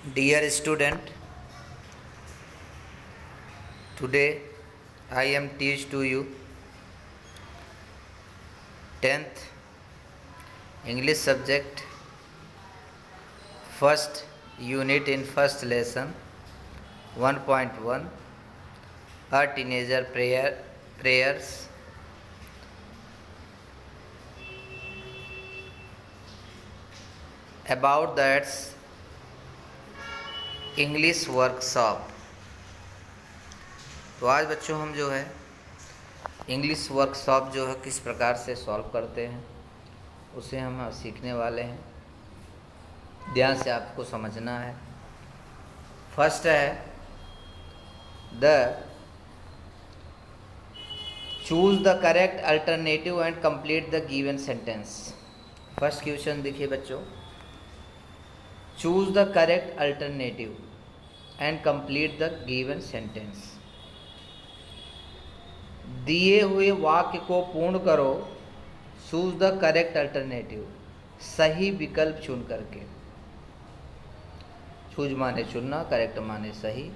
Dear student, today I am teach to you 10th English subject first unit in first lesson 1.1 a teenager prayers. About that English workshop. तो आज बच्चों हम जो है English workshop जो है किस प्रकार से सॉल्व करते हैं उसे हम सीखने वाले हैं। ध्यान से आपको समझना है। फर्स्ट है the choose the correct alternative and complete the given sentence. First question देखिए बच्चों, choose the correct alternative and complete the given sentence. दिए हुए वाक्य को पूर्ण करो। चूज द करेक्ट अल्टरनेटिव, सही विकल्प चुन करके। चूज माने चुनना, करेक्ट माने सही,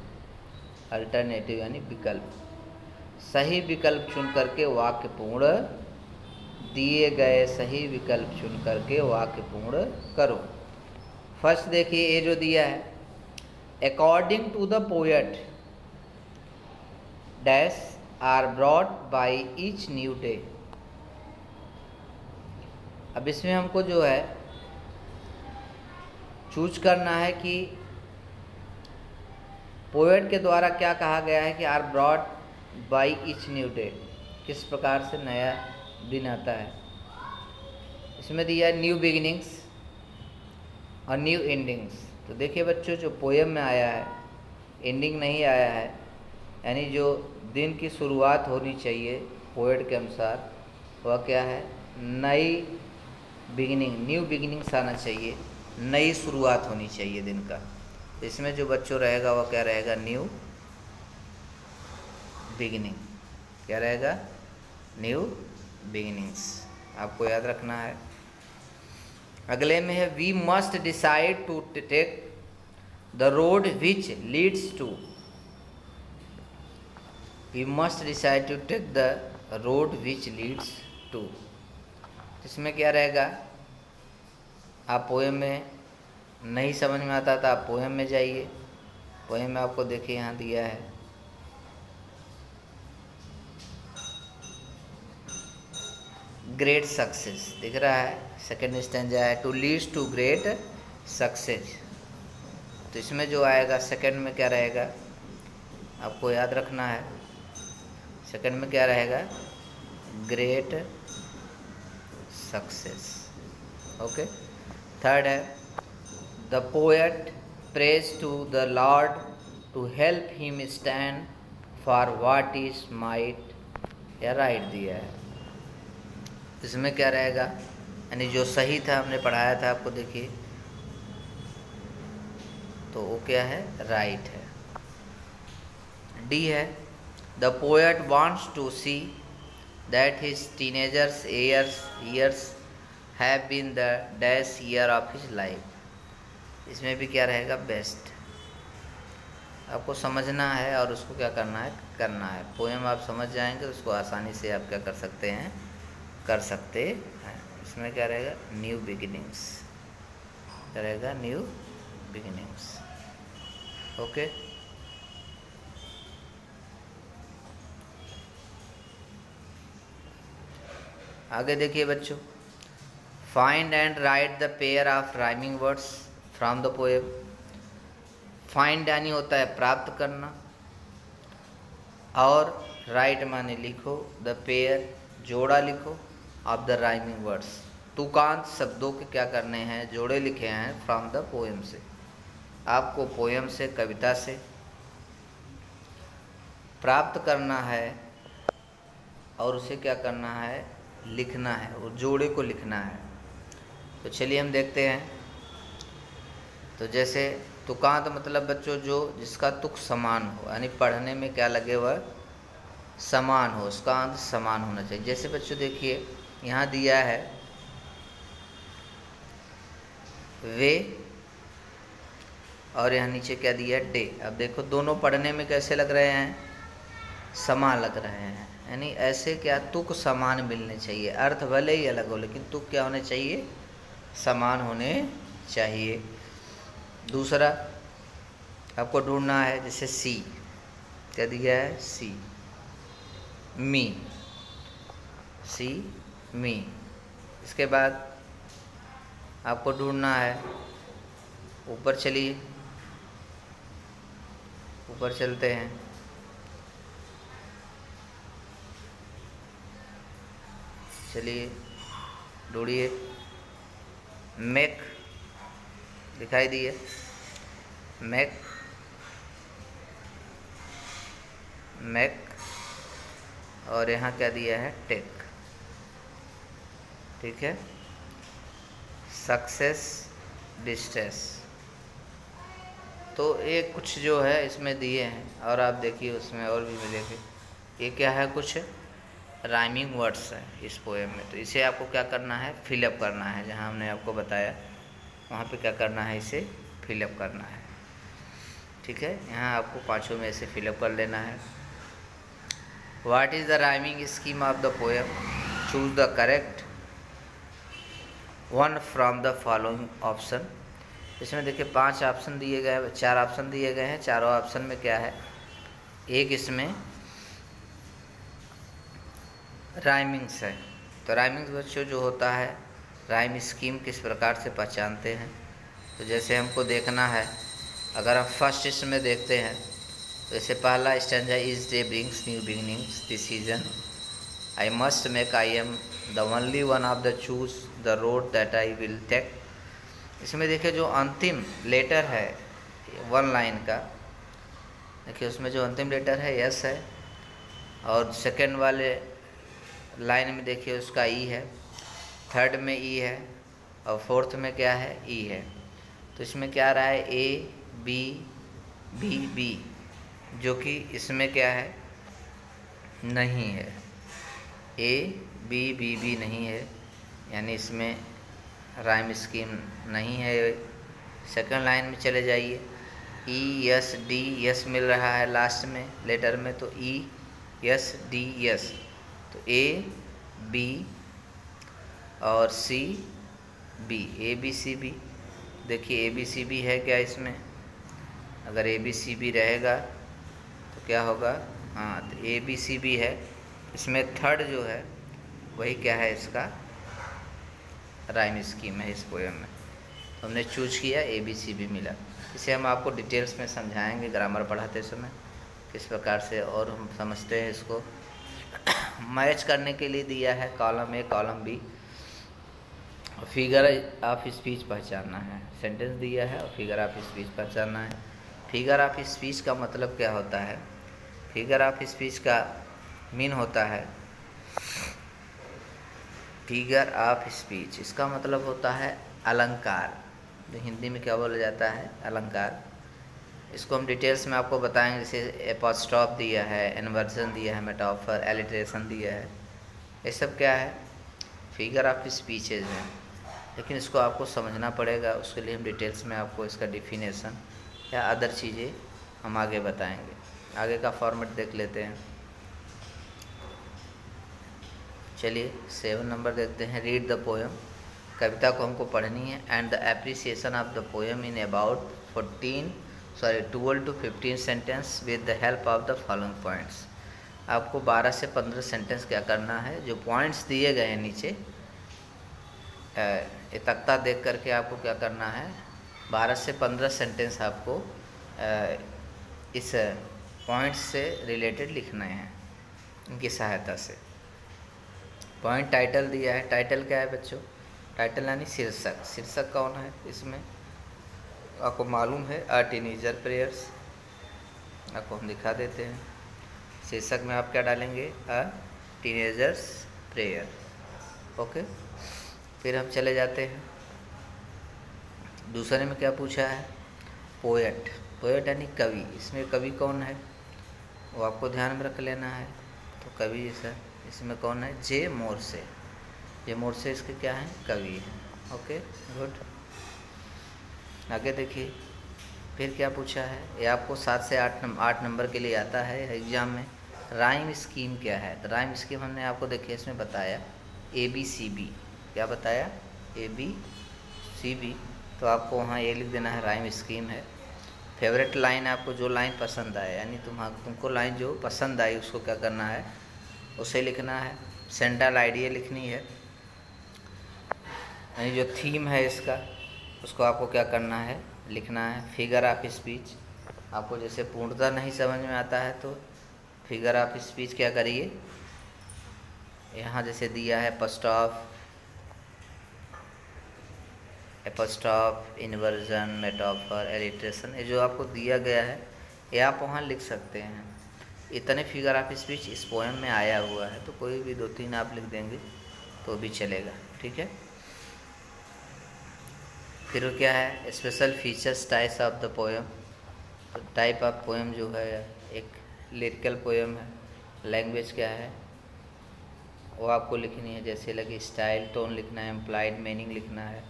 अल्टरनेटिव यानी विकल्प। सही विकल्प चुन करके वाक्य पूर्ण, दिए गए सही विकल्प चुन करके वाक्य पूर्ण करो। फर्स्ट देखिए, ये जो दिया है, according to the poet dash are brought by each new day. अब इसमें हमको जो है चूज करना है कि पोएट के द्वारा क्या कहा गया है कि are brought by each new day, किस प्रकार से नया दिन आता है। इसमें दिया है न्यू बिगिनिंग्स और न्यू एंडिंग्स। तो देखिए बच्चों, जो पोएम में आया है एंडिंग नहीं आया है, यानी जो दिन की शुरुआत होनी चाहिए पोएट के अनुसार वह क्या है, नई बिगिनिंग, न्यू बिगिनिंग्स आना चाहिए, नई शुरुआत होनी चाहिए दिन का। तो इसमें जो बच्चों रहेगा वह क्या रहेगा, न्यू बिगिनिंग। क्या रहेगा, न्यू बिगिनिंग्स। आपको याद रखना है। अगले में है we must decide to take the road which leads to. We must decide to take the road which leads to. इसमें क्या रहेगा, आप पोएम में नहीं समझ में आता था, आप पोएम में जाइए। पोएम में आपको देखिए यहाँ दिया है, ग्रेट सक्सेस दिख रहा है। सेकेंड स्टैंजा है to leads to great success. तो इसमें जो आएगा सेकेंड में क्या रहेगा, आपको याद रखना है। सेकेंड में क्या रहेगा, ग्रेट सक्सेस। ओके। थर्ड है the poet prays to the lord to help him stand for what is might, या राइट दिया है। इसमें क्या रहेगा, यानी जो सही था हमने पढ़ाया था आपको, देखिए तो वो क्या है, राइट है। डी है the poet wants to see that his teenagers years have been the dash year of his life. इसमें भी क्या रहेगा, बेस्ट। आपको समझना है और उसको क्या करना है पोएम आप समझ जाएंगे तो उसको आसानी से आप क्या कर सकते हैं, कर सकते हैं। इसमें क्या रहेगा, न्यू बिगिनिंग्स। क्या रहेगा, न्यू बिगिनिंग्स। ओके। आगे देखिए बच्चों, find and right the pair of rhyming words from the poem. Find यानी होता है प्राप्त करना, और राइट माने लिखो, द पेयर जोड़ा लिखो, ऑफ द राइमिंग वर्ड्स तुकांत शब्दों के क्या करने हैं, जोड़े लिखे हैं फ्रॉम द पोएम से। आपको पोएम से, कविता से प्राप्त करना है और उसे क्या करना है, लिखना है, और जोड़े को लिखना है। तो चलिए हम देखते हैं। तो जैसे तुकांत मतलब बच्चों जो जिसका तुक समान हो, यानी पढ़ने में क्या लगे वह समान हो, उसका अंत समान होना चाहिए। जैसे बच्चों देखिए यहाँ दिया है वे और यहाँ नीचे क्या दिया है, डे। अब देखो दोनों पढ़ने में कैसे लग रहे हैं, समान लग रहे हैं, यानी ऐसे क्या तुक समान मिलने चाहिए, अर्थ भले ही अलग हो लेकिन तुक क्या होने चाहिए, समान होने चाहिए। दूसरा आपको ढूंढना है, जैसे सी, क्या दिया है, सी, मी, सी मी। इसके बाद आपको ढूंढना है, ऊपर चलिए, ऊपर चलते हैं, चलिए ढूंढिए, मेक दिखाई दिए, मेक, मेक, और यहाँ क्या दिया है, टेक, ठीक है। सक्सेस, डिस्ट्रेस, तो ये कुछ जो है इसमें दिए हैं, और आप देखिए उसमें और भी मिलेंगे। ये क्या है, कुछ राइमिंग वर्ड्स है इस पोएम में, तो इसे आपको क्या करना है, फिलअप करना है। जहाँ हमने आपको बताया वहाँ पे क्या करना है, इसे फिलअप करना है, ठीक है। यहाँ आपको पाँचों में से फिलअप कर लेना है। What is the rhyming scheme of the poem, choose the correct one from the following option. इसमें देखिए 5 ऑप्शन दिए गए हैं, 4 ऑप्शन दिए गए हैं। चारों ऑप्शन में क्या है, एक इसमें राइमिंग्स है। तो राइमिंग्स बच्चों जो होता है, राइम स्कीम किस प्रकार से पहचानते हैं, तो जैसे हमको देखना है, अगर हम फर्स्ट इसमें देखते हैं तो जैसे पहला stanza, is day brings new beginnings, this season I must make, I am the only one of the choose the road that I will take. इसमें देखिए जो अंतिम लेटर है 1 लाइन का, देखिए उसमें जो अंतिम लेटर है यस है, और सेकंड वाले लाइन में देखिए उसका ई है, थर्ड में ई है, और फोर्थ में क्या है, ई है। तो इसमें क्या आ रहा है, ए बी बी बी, जो कि इसमें क्या है, नहीं है, ए बी बी बी नहीं है, यानी इसमें राइम स्कीम नहीं है। सेकंड लाइन में चले जाइए, ई यस डी यस मिल रहा है लास्ट में लेटर में, तो ई यस डी यस, तो ए बी और C B, A B C B. देखिए ए बी सी बी है क्या इसमें, अगर ए बी सी बी रहेगा तो क्या होगा, हाँ तो ए बी सी बी है। इसमें थर्ड जो है वही क्या है, इसका राइम स्कीम है इस पोएम में, तो हमने चूज किया, ए बी सी बी मिला। इसे हम आपको डिटेल्स में समझाएंगे ग्रामर पढ़ाते समय किस प्रकार से, और हम समझते हैं इसको। मैच करने के लिए दिया है column A column B, figure of speech पहचानना है, सेंटेंस दिया है और फिगर ऑफ स्पीच पहचानना है। फिगर ऑफ स्पीच का मतलब क्या होता है, फिगर ऑफ स्पीच का मीन होता है, फिगर ऑफ स्पीच इसका मतलब होता है अलंकार, जो हिंदी में क्या बोला जाता है, अलंकार। इसको हम डिटेल्स में आपको बताएंगे, जैसे एपोस्ट्रॉफ दिया है, इन्वर्जन दिया है, मेटाफर, एलिट्रेशन दिया है, ये सब क्या है, फिगर ऑफ स्पीचेज हैं। लेकिन इसको आपको समझना पड़ेगा, उसके लिए हम डिटेल्स में आपको इसका डिफिनेशन या अदर चीज़ें हम आगे बताएंगे। आगे का फॉर्मेट देख लेते हैं, चलिए 7 नंबर देखते हैं, रीड द पोएम। कविता को हमको पढ़नी है, and the appreciation of the poem in about 12 to 15 sentence with the help of the following points. आपको 12 से 15 सेंटेंस क्या करना है, जो पॉइंट्स दिए गए हैं नीचे ये तख्ता देख करके आपको क्या करना है, 12 से 15 सेंटेंस आपको इस पॉइंट्स से रिलेटेड लिखने हैं, इनकी सहायता से। पॉइंट टाइटल दिया है, टाइटल क्या है बच्चों, टाइटल यानी शीर्षक। शीर्षक कौन है इसमें, आपको मालूम है, अ टीनेजर प्रेयर्स, आपको हम दिखा देते हैं। शीर्षक में आप क्या डालेंगे, अ टीनेजर्स प्रेयर, ओके। फिर हम चले जाते हैं, दूसरे में क्या पूछा है, पोएट। पोएट यानी कवि, इसमें कवि कौन है वो आपको ध्यान में रख लेना है। तो कवि सर इसमें कौन है, जे मोर्से। जे मोर्से इसके क्या हैं, कवि हैं, ओके गुड। आगे देखिए, फिर क्या पूछा है, ये आपको 7 से 8 नंबर के लिए आता है एग्ज़ाम में। राइम स्कीम क्या है, तो राइम स्कीम हमने आपको देखिए इसमें बताया ABCB। क्या बताया, ABCB, तो आपको वहाँ ये लिख देना है राइम स्कीम है। फेवरेट लाइन, आपको जो लाइन पसंद आए, यानी तुमको लाइन जो पसंद आई उसको क्या करना है, उसे लिखना है। सेंट्रल आइडिया लिखनी है, यानी जो थीम है इसका उसको आपको क्या करना है, लिखना है। फिगर ऑफ स्पीच, आपको जैसे पूर्णतः नहीं समझ में आता है तो फिगर ऑफ स्पीच क्या करिए, यहाँ जैसे दिया है एपस्ट्रॉफ, इन्वर्जन, मेटाफर, एलिट्रेशन, ये जो आपको दिया गया है ये आप वहाँ लिख सकते हैं। इतने फिगर ऑफ स्पीच इस पोएम में आया हुआ है, तो कोई भी 2-3 आप लिख देंगे तो भी चलेगा, ठीक है। फिर क्या है, special features types of the poem. तो टाइप ऑफ पोएम जो है एक लिरिकल पोएम है। लैंग्वेज क्या है वो आपको लिखनी है, जैसे लगे स्टाइल, टोन लिखना है, इम्प्लाइड मीनिंग लिखना है,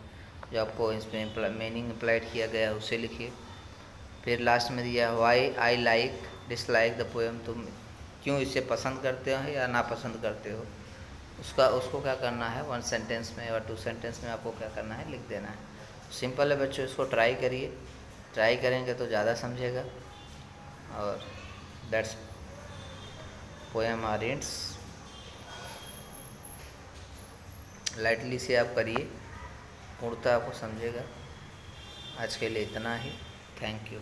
जो आपको इसमें मीनिंग इम्प्लाइड किया गया है उसे लिखिए। फिर लास्ट में दिया why I like dislike the poem, तुम क्यों इसे पसंद करते हो या नापसंद करते हो, उसको क्या करना है 1 सेंटेंस में और 2 सेंटेंस में आपको क्या करना है, लिख देना है। सिंपल है बच्चों, इसको ट्राई करिए, ट्राई करेंगे तो ज़्यादा समझेगा। और दैट्स पोएम ऑरेंट्स, लाइटली से आप करिए, पूर्णतः आपको समझेगा। आज के लिए इतना ही, थैंक यू।